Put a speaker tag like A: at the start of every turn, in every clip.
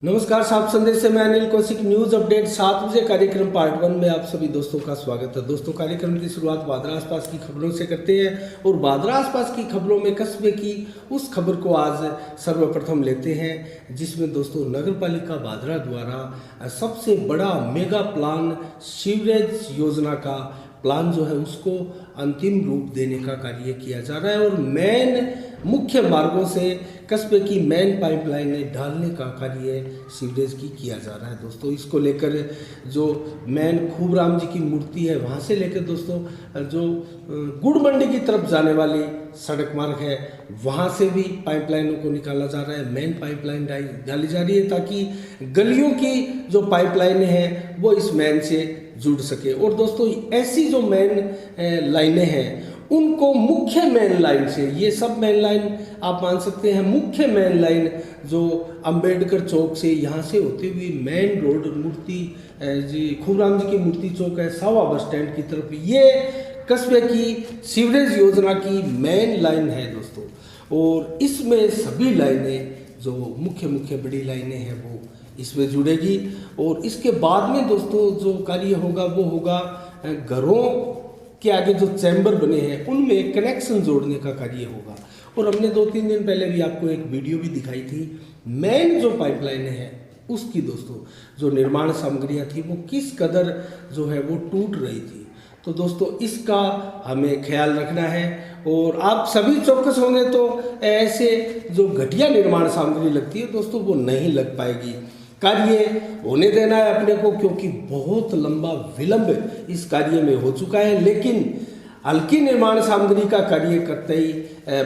A: नमस्कार, साफ संदेश से मैं अनिल कौशिक। न्यूज अपडेट 7 बजे कार्यक्रम पार्ट 1 में आप सभी दोस्तों का स्वागत है। दोस्तों, कार्यक्रम की शुरुआत बादरा आसपास की खबरों से करते हैं और बादरा आसपास की खबरों में कस्बे की उस खबर को आज सर्वप्रथम लेते हैं, जिसमें दोस्तों नगर पालिका बादरा द्वारा सबसे बड़ा मेगा प्लान सीवरेज योजना का प्लान जो है उसको अंतिम रूप देने का कार्य किया जा रहा है और मेन मुख्य मार्गों से कस्बे की मेन पाइपलाइनें डालने का कार्य सीवरेज की किया जा रहा है। दोस्तों, इसको लेकर जो मेन खूबराम जी की मूर्ति है वहाँ से लेकर दोस्तों जो गुड़ मंडी की तरफ जाने वाली सड़क मार्ग है वहाँ से भी पाइपलाइनों को निकाला जा रहा है। मेन पाइपलाइन डाली जा रही है ताकि गलियों की जो पाइपलाइनें हैं वो इस मेन से जुड़ सके। और दोस्तों, ऐसी जो मेन लाइनें हैं उनको मुख्य मेन लाइन से, ये सब मेन लाइन आप मान सकते हैं, मुख्य मेन लाइन जो अंबेडकर चौक से यहाँ से होते हुए मेन रोड मूर्ति जी खूबराम जी की मूर्ति चौक है सावा बस स्टैंड की तरफ, ये कस्बे की सीवरेज योजना की मेन लाइन है दोस्तों। और इसमें सभी लाइनें जो मुख्य बड़ी लाइनें हैं वो इसमें जुड़ेगी। और इसके बाद में दोस्तों जो कार्य होगा वो होगा घरों के आगे जो चैम्बर बने हैं उनमें कनेक्शन जोड़ने का कार्य होगा। और हमने 2-3 दिन पहले भी आपको एक वीडियो भी दिखाई थी, मेन जो पाइपलाइनें हैं उसकी दोस्तों जो निर्माण सामग्रियां थी वो किस कदर जो है वो टूट रही थी। तो दोस्तों, इसका हमें ख्याल रखना है और आप सभी चौकस होंगे तो ऐसे जो घटिया निर्माण सामग्री लगती है दोस्तों वो नहीं लग पाएगी। कार्य होने देना है अपने को, क्योंकि बहुत लंबा विलंब इस कार्य में हो चुका है। लेकिन हल्की निर्माण सामग्री का कार्य करते ही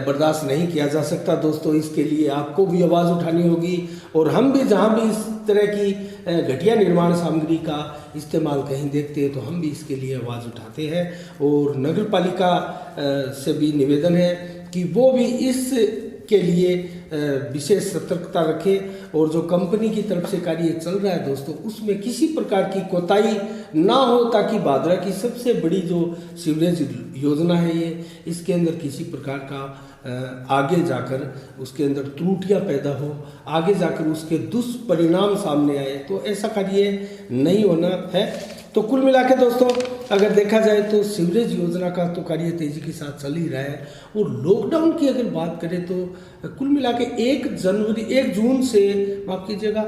A: बर्दाश्त नहीं किया जा सकता दोस्तों। इसके लिए आपको भी आवाज़ उठानी होगी और हम भी जहां भी इस तरह की घटिया निर्माण सामग्री का इस्तेमाल कहीं देखते हैं तो हम भी इसके लिए आवाज़ उठाते हैं। और नगर पालिका से भी निवेदन है कि वो भी इस के लिए विशेष सतर्कता रखें और जो कंपनी की तरफ से कार्य चल रहा है दोस्तों उसमें किसी प्रकार की कोताही ना हो, ताकि बादरा की सबसे बड़ी जो सीवरेज योजना है ये इसके अंदर किसी प्रकार का आगे जाकर उसके अंदर त्रुटियां पैदा हो, आगे जाकर उसके दुष्परिणाम सामने आए, तो ऐसा कार्य नहीं होना है। तो कुल मिला के दोस्तों अगर देखा जाए तो सीवरेज योजना का तो कार्य तेजी के साथ चल ही रहा है। और लॉकडाउन की अगर बात करें तो कुल मिला के 1 जून से माफ कीजिएगा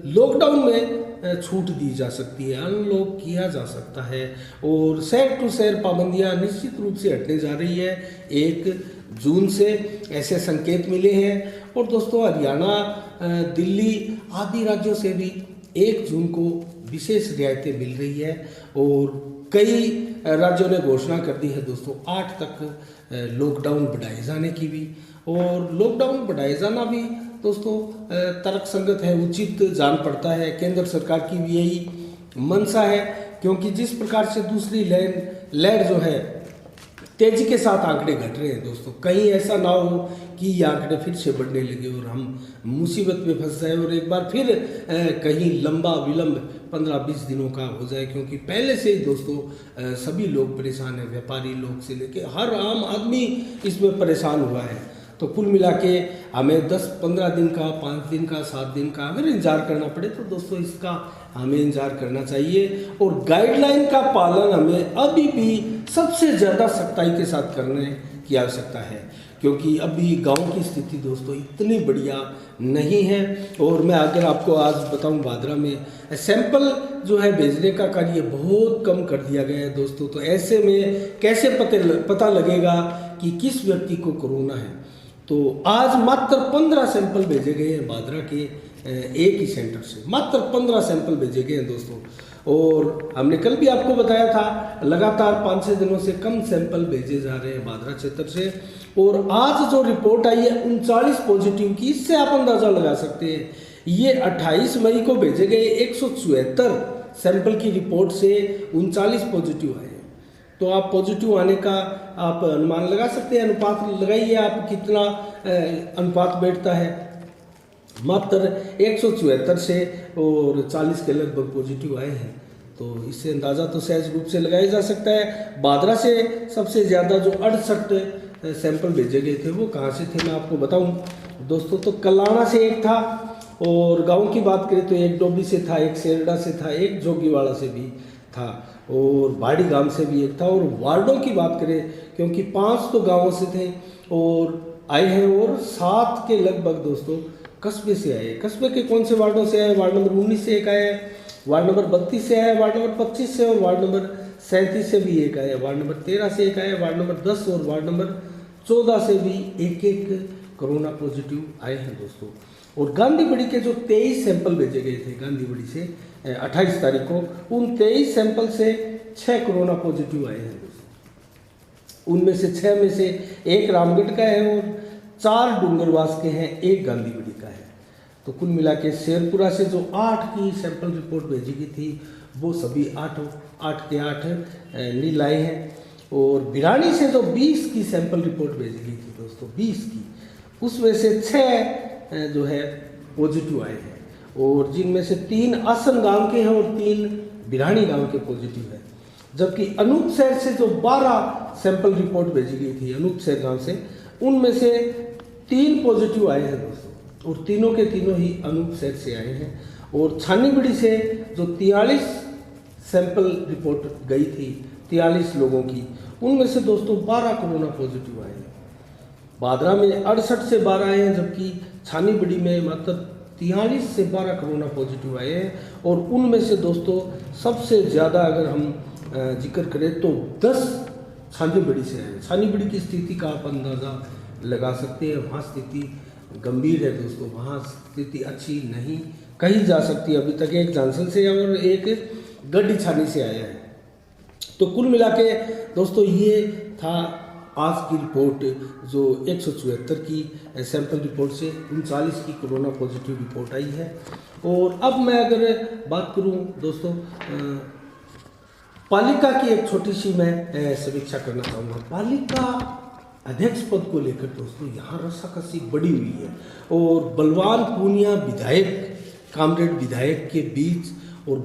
A: लॉकडाउन में छूट दी जा सकती है, अनलॉक किया जा सकता है और शहर टू शहर पाबंदियां निश्चित रूप से हटने जा रही है 1 जून से, ऐसे संकेत मिले हैं। और दोस्तों, हरियाणा, दिल्ली आदि राज्यों से भी 1 जून को विशेष रियायतें मिल रही है और कई राज्यों ने घोषणा कर दी है दोस्तों 8 तक लॉकडाउन बढ़ाए जाने की भी। और लॉकडाउन बढ़ाए जाना भी दोस्तों तर्कसंगत है, उचित जान पड़ता है। केंद्र सरकार की भी यही मंशा है, क्योंकि जिस प्रकार से दूसरी लहर जो है तेजी के साथ आंकड़े घट रहे हैं दोस्तों, कहीं ऐसा ना हो कि ये आंकड़े फिर से बढ़ने लगे और हम मुसीबत में फंस जाए और एक बार फिर कहीं लंबा विलंब 15-20 दिनों का हो जाए। क्योंकि पहले से ही दोस्तों सभी लोग परेशान हैं, व्यापारी लोग से लेके हर आम आदमी इसमें परेशान हुआ है। तो कुल मिला के हमें 10-15 दिन का, 5 दिन का, 7 दिन का अगर इंतजार करना पड़े तो दोस्तों इसका हमें इंतजार करना चाहिए। और गाइडलाइन का पालन हमें अभी भी सबसे ज़्यादा सख्ताई के साथ करने की आवश्यकता है, क्योंकि अभी गांव की स्थिति दोस्तों इतनी बढ़िया नहीं है। और मैं अगर आपको आज बताऊं, बादरा में सैंपल जो है भेजने का कार्य बहुत कम कर दिया गया है दोस्तों। तो ऐसे में कैसे पता लगेगा कि किस व्यक्ति को कोरोना है। तो आज मात्र 15 सैंपल भेजे गए हैं बादरा के एक ही सेंटर से, मात्र 15 सैंपल भेजे गए हैं दोस्तों। और हमने कल भी आपको बताया था लगातार 5-6 दिनों से कम सैंपल भेजे जा रहे हैं बादरा क्षेत्र से। और आज जो रिपोर्ट आई है 39 पॉजिटिव की, इससे आप अंदाजा लगा सकते हैं ये 28 मई को भेजे गए 174 सैंपल की रिपोर्ट से 39 पॉजिटिव आए। तो आप पॉजिटिव आने का आप अनुमान लगा सकते हैं, अनुपात लगाइए आप कितना अनुपात बैठता है। मात्र 174 से और 40 के लगभग पॉजिटिव आए हैं, तो इससे अंदाज़ा तो सहज रूप से लगाया जा सकता है। बादरा से सबसे ज़्यादा जो 68 सैंपल भेजे गए थे वो कहाँ से थे मैं आपको बताऊं दोस्तों। तो कलाना से एक था और गांव की बात करें तो एक डोबी से था, एक सेरडा से था, एक जोगीवाड़ा से भी था और बाड़ी गांव से भी एक था। और वार्डों की बात करें क्योंकि 5 तो गांवों से थे और आए हैं और 7 के लगभग दोस्तों कस्बे से आए। कस्बे के कौन से वार्डों से आए? वार्ड नंबर 19 से एक आया है, वार्ड नंबर 32 से आया, वार्ड नंबर 25 से और वार्ड नंबर 37 से भी एक आया, वार्ड नंबर 13 से एक आया, वार्ड नंबर 10 और वार्ड नंबर 14 से भी एक कोरोना पॉजिटिव आए हैं दोस्तों। और गांधीबड़ी के जो 23 सैंपल भेजे गए थे गांधीबड़ी से 28 तारीख को, उन 23 सैंपल से 6 कोरोना पॉजिटिव आए हैं दोस्तों। उनमें से 6 में से एक रामगढ़ का है और 4 डूंगरवास के हैं, एक गांधीबड़ी का है। तो कुल मिला के शेरपुरा से जो 8 की सैंपल रिपोर्ट भेजी गई थी वो सभी 8 के 8 नील आए हैं। और भिरानी से जो 20 की सैंपल रिपोर्ट भेजी गई थी दोस्तों, 20 की, उसमें से 6 जो है पॉजिटिव आए हैं और जिनमें से 3 आसन गांव के हैं और 3 भिरानी गांव के पॉजिटिव हैं। जबकि अनूपशहर से जो 12 सैंपल रिपोर्ट भेजी गई थी अनूपशहर गांव से, उनमें से 3 पॉजिटिव आए हैं दोस्तों और तीनों के तीनों ही अनूपशहर से आए हैं। और छानीबड़ी से जो 43 सैंपल रिपोर्ट गई थी 43 लोगों की, उनमें से दोस्तों 12 कोरोना पॉजिटिव आए हैं। बादरा में 68 से 12 आए हैं, जबकि छानीबड़ी में मात्र 43 से 12 कोरोना पॉजिटिव आए हैं। और उनमें से दोस्तों सबसे ज़्यादा अगर हम जिक्र करें तो 10 छानीबड़ी से आए। छानीबड़ी की स्थिति का आप अंदाज़ा लगा सकते हैं, वहाँ स्थिति गंभीर है दोस्तों, वहाँ स्थिति अच्छी नहीं कही जा सकती। अभी तक एक जानसन से और एक गड्डी छानी से आया है। तो कुल मिला के दोस्तों ये था आज की रिपोर्ट, जो 174 की सैंपल रिपोर्ट से 39 की कोरोना पॉजिटिव रिपोर्ट आई है। और अब मैं अगर बात करूं दोस्तों पालिका की, एक छोटी सी मैं समीक्षा करना चाहूँगा। पालिका अध्यक्ष पद को लेकर दोस्तों यहाँ रस्साकसी बढ़ी हुई है और बलवान पूनिया विधायक, कामरेड विधायक के बीच और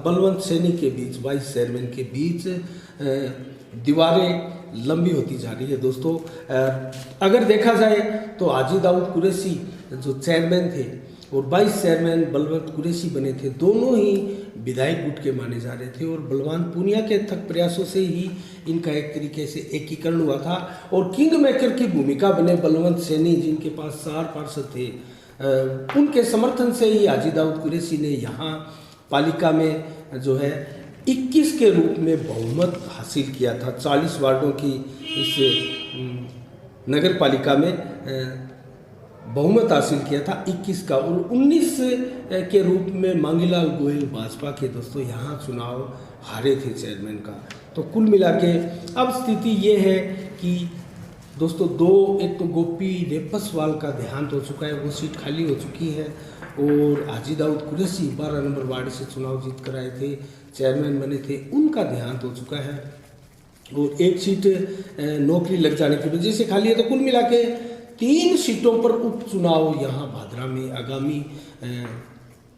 A: बलवंत सैनी के बीच, वाइस चेयरमैन के बीच दीवारें लंबी होती जा रही है दोस्तों। अगर देखा जाए तो हाजी दाऊद कुरैशी जो चेयरमैन थे और वाइस चेयरमैन बलवंत कुरैशी बने थे, दोनों ही विधायक गुट के माने जा रहे थे और बलवान पूनिया के अथक प्रयासों से ही इनका एक तरीके से एकीकरण हुआ था। और किंग मेकर की भूमिका बने बलवंत सैनी, जिनके पास 4 पार्षद थे, उनके समर्थन से ही हाजी दाऊद कुरैशी ने यहाँ पालिका में जो है 21 के रूप में बहुमत हासिल किया था। 40 वार्डों की इस नगर पालिका में बहुमत हासिल किया था 21 का, और 19 के रूप में मांगीलाल गोयल भाजपा के दोस्तों यहाँ चुनाव हारे थे चेयरमैन का। तो कुल मिला के अब स्थिति ये है कि दोस्तों एक तो गोपी रेपसवाल का देहांत हो चुका है, वो सीट खाली हो चुकी है। और हाजी दाऊद कुरैशी 12 नंबर वार्ड से चुनाव जीत कर आए थे, चेयरमैन बने थे, उनका देहांत हो चुका है और एक सीट नौकरी लग जाने की वजह से खाली है। तो कुल मिला के 3 सीटों पर उपचुनाव यहाँ भादरा में आगामी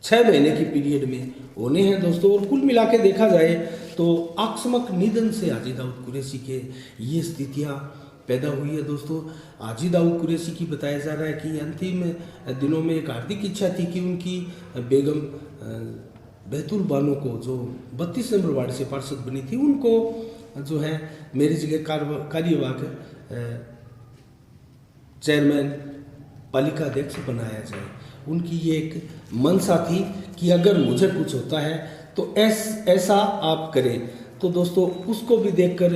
A: 6 महीने की पीरियड में होने हैं दोस्तों। और कुल मिला के देखा जाए तो आकस्मिक निधन से हाजी दाऊद कुरैशी के ये स्थितियाँ पैदा हुई है दोस्तों। हाजी दाऊद कुरैशी की बताया जा रहा है कि अंतिम दिनों में एक हार्दिक इच्छा थी कि उनकी बेगम बैतुल बानो को, जो 32 नंबर वार्ड से पार्षद बनी थी, उनको जो है मेरी जगह कार्यवाहक चेयरमैन पालिका अध्यक्ष बनाया जाए। उनकी ये एक मंशा थी कि अगर मुझे कुछ होता है तो ऐसा आप करें। तो दोस्तों उसको भी देखकर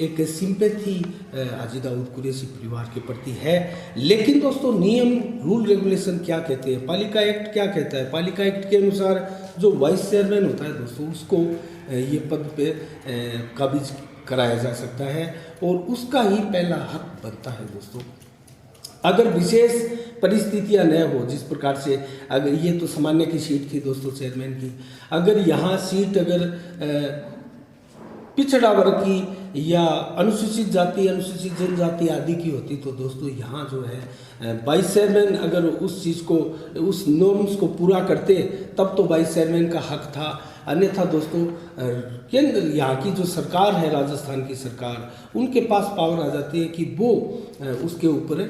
A: एक सिंपैथी हाजी दाऊद कुरैशी परिवार के प्रति है। लेकिन दोस्तों नियम, रूल, रेगुलेशन क्या कहते हैं, पालिका एक्ट क्या कहता है? पालिका एक्ट के अनुसार जो वाइस चेयरमैन होता है दोस्तों, उसको ये पद पे काबिज कराया जा सकता है और उसका ही पहला हक बनता है दोस्तों। अगर विशेष परिस्थितियां न हो, जिस प्रकार से अगर ये तो सामान्य की सीट थी दोस्तों चेयरमैन की, अगर यहाँ सीट अगर पिछड़ा वर्ग की या अनुसूचित जाति, अनुसूचित जनजाति आदि की होती तो दोस्तों यहाँ जो है वाइस चेयरमैन अगर उस चीज़ को, उस नॉर्म्स को पूरा करते तब तो वाइस चेयरमैन का हक था। अन्यथा दोस्तों केंद्र, यहाँ की जो सरकार है, राजस्थान की सरकार, उनके पास पावर आ जाती है कि वो उसके ऊपर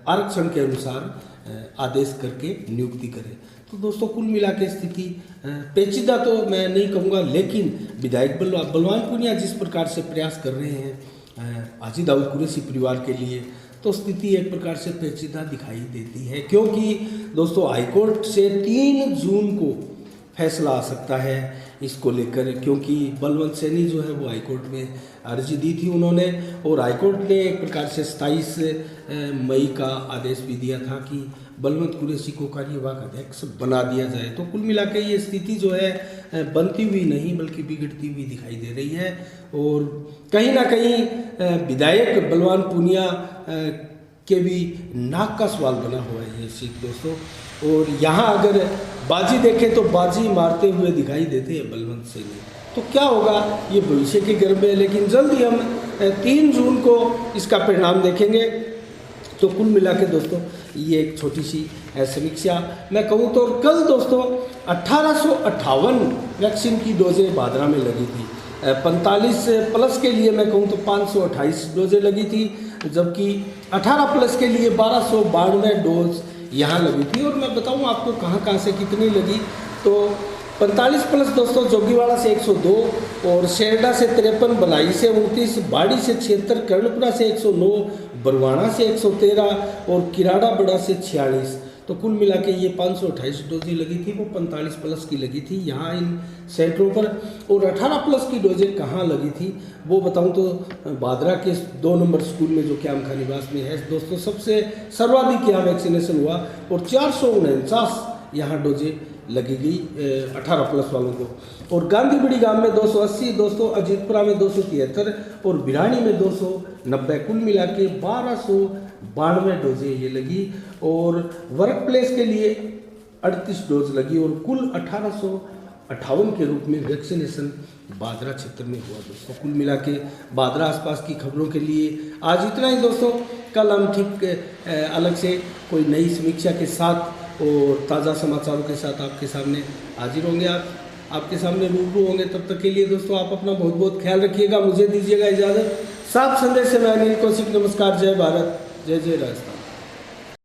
A: आरक्षण के अनुसार आदेश करके नियुक्ति करे। तो दोस्तों कुल मिला के स्थिति पेचीदा तो मैं नहीं कहूँगा, लेकिन विधायक बलवान पूनिया जिस प्रकार से प्रयास कर रहे हैं हाजी दाऊद कुरैशी परिवार के लिए, तो स्थिति एक प्रकार से पेचीदा दिखाई देती है, क्योंकि दोस्तों हाईकोर्ट से 3 जून को फैसला आ सकता है इसको लेकर, क्योंकि बलवंत सैनी जो है वो हाईकोर्ट में अर्जी दी थी उन्होंने, और हाईकोर्ट ने एक प्रकार से 27 मई का आदेश भी दिया था कि बलवंत कुरैशी को कार्यवाहक अध्यक्ष बना दिया जाए। तो कुल मिला के ये स्थिति जो है बनती हुई नहीं बल्कि बिगड़ती हुई दिखाई दे रही है, और कहीं ना कहीं विधायक बलवान पूनिया के भी नाक का सवाल बना हुआ है ये सीट दोस्तों। और यहाँ अगर बाजी देखें तो बाजी मारते हुए दिखाई देते हैं बलवंत सैनी, तो क्या होगा ये भविष्य के गर्भ में, लेकिन जल्द ही हम 3 जून को इसका परिणाम देखेंगे। तो कुल मिला के दोस्तों ये एक छोटी सी समीक्षा मैं कहूँ तो। कल दोस्तों 1858 वैक्सीन की डोजें भादरा में लगी थी, 45 प्लस के लिए मैं कहूँ तो 528 डोजें लगी थी, जबकि 18 प्लस के लिए 1292 डोज यहाँ लगी थी। और मैं बताऊँ आपको कहाँ से कितनी लगी, तो 45 प्लस दोस्तों जोगीवाड़ा से 102, और शेरडा से 53, बनाई से 29, बाड़ी से 76, कर्णपुरा से 109, बरवाणा से 113 और किराड़ा बड़ा से 46। तो कुल मिला के ये 528 डोजें लगी थी, वो 45 प्लस की लगी थी यहाँ इन सेंटरों पर। और 18 प्लस की डोजें कहाँ लगी थी वो बताऊँ तो भादरा के 2 नंबर स्कूल में जो कि आमखा निवास में है दोस्तों, सबसे सर्वाधिक यहाँ वैक्सीनेशन हुआ, और 449 यहाँ डोजें लगी गई 18 प्लस वालों को। और गांधीबड़ी गांव में 280 दोस्तों, अजीतपुरा में 273 और बिरानी में 290, कुल मिला के 1292 डोजें ये लगी। और वर्क प्लेस के लिए 38 डोज लगी, और कुल 1858 के रूप में वैक्सीनेशन भादरा क्षेत्र में हुआ दोस्तों। कुल मिला के भादरा आसपास की खबरों के लिए आज इतना ही दोस्तों। कल हम ठीक अलग से कोई नई समीक्षा के साथ और ताज़ा समाचारों के साथ आपके सामने हाजिर होंगे, आपके सामने रूबरू होंगे। तब तक के लिए दोस्तों आप अपना बहुत बहुत ख्याल रखिएगा, मुझे दीजिएगा इजाज़त। साफ संदेश से मैं अनिल कौशिक, नमस्कार, जय भारत, जय जय राजस्थान।